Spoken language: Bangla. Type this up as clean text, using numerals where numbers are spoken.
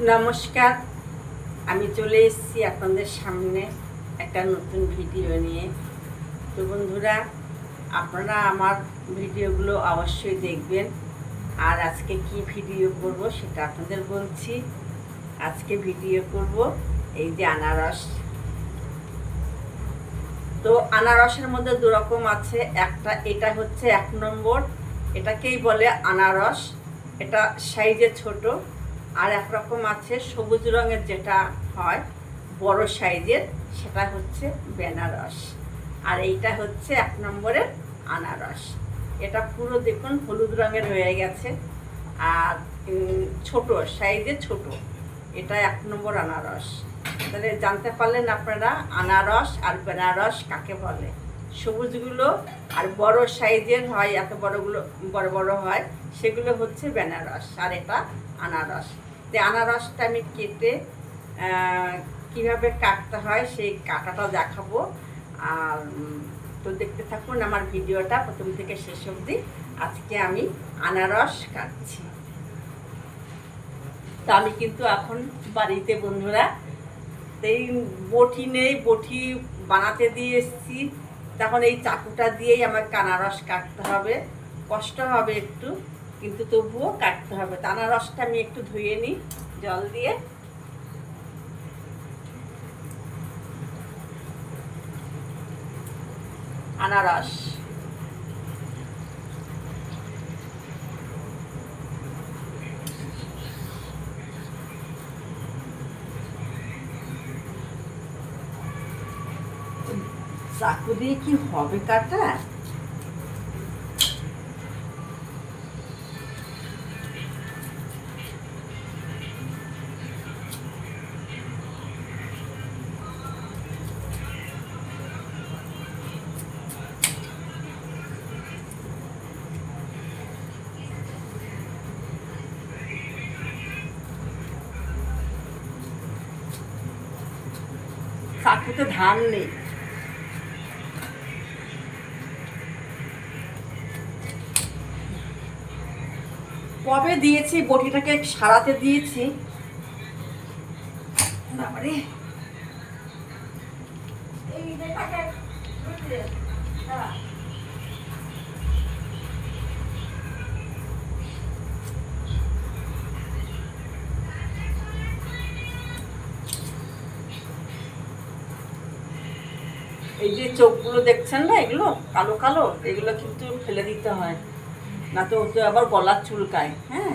নমস্কার, আমি চলে এসেছি আপনাদের সামনে একটা নতুন ভিডিও নিয়ে। তো বন্ধুরা, আপনারা আমার ভিডিওগুলো অবশ্যই দেখবেন। আর আজকে কি ভিডিও করব সেটা আপনাদের বলছি। আজকে ভিডিও করব এই যে আনারস। তো আনারসের মধ্যে দু রকম আছে। এটা হচ্ছে 1 নম্বর, এটাকেই বলে আনারস। এটা সাইজে ছোট। আর একরকম আছে সবুজ রঙের, যেটা হয় বড় সাইজের, সেটা হচ্ছে বেনারস। আর এইটা হচ্ছে 1 নম্বরের আনারস। এটা পুরো দেখুন হলুদ রঙের হয়ে গেছে, আর ছোট সাইজে ছোট। এটা 1 নম্বর আনারস। তাহলে জানতে পারলেন আপনারা আনারস আর বেনারস কাকে বলে। সবুজগুলো আর বড় সাইজের হয়, এত বড়গুলো বড় বড় হয়, সেগুলো হচ্ছে বেনারস, আর এটা আনারস। তো আনারসটা আমি কেটে কিভাবে কাটতে হয় সেই কাটাটা দেখাবো। আর তো দেখতে থাকুন আমার ভিডিওটা প্রথম থেকে শেষ অবধি। আজকে আমি আনারস কাটছি। তো আমি কিন্তু এখন বাড়িতে বন্ধুরা, এই বটি নেই, বটি বানাতে দিয়ে এসেছি। তখন এই চাকুটা দিয়েই আমাকে আনারস কাটতে হবে। কষ্ট হবে একটু, কিন্তু তবুও কাটতে হবে। তো আনারসটা আমি একটু ধুয়ে নিই জল দিয়ে। আনারস চাকু দিয়ে কি হবে কাটা? চাকুতে ধান নেই। কবে দিয়েছি বটিটাকে সারাতে দিয়েছি, বাবারে। এই যে চোখগুলো দেখছেন না, এগুলো কালো কালো, এগুলো কিন্তু ফেলে দিতে হয়, না তো আবার গলার চুলকায়। হ্যাঁ।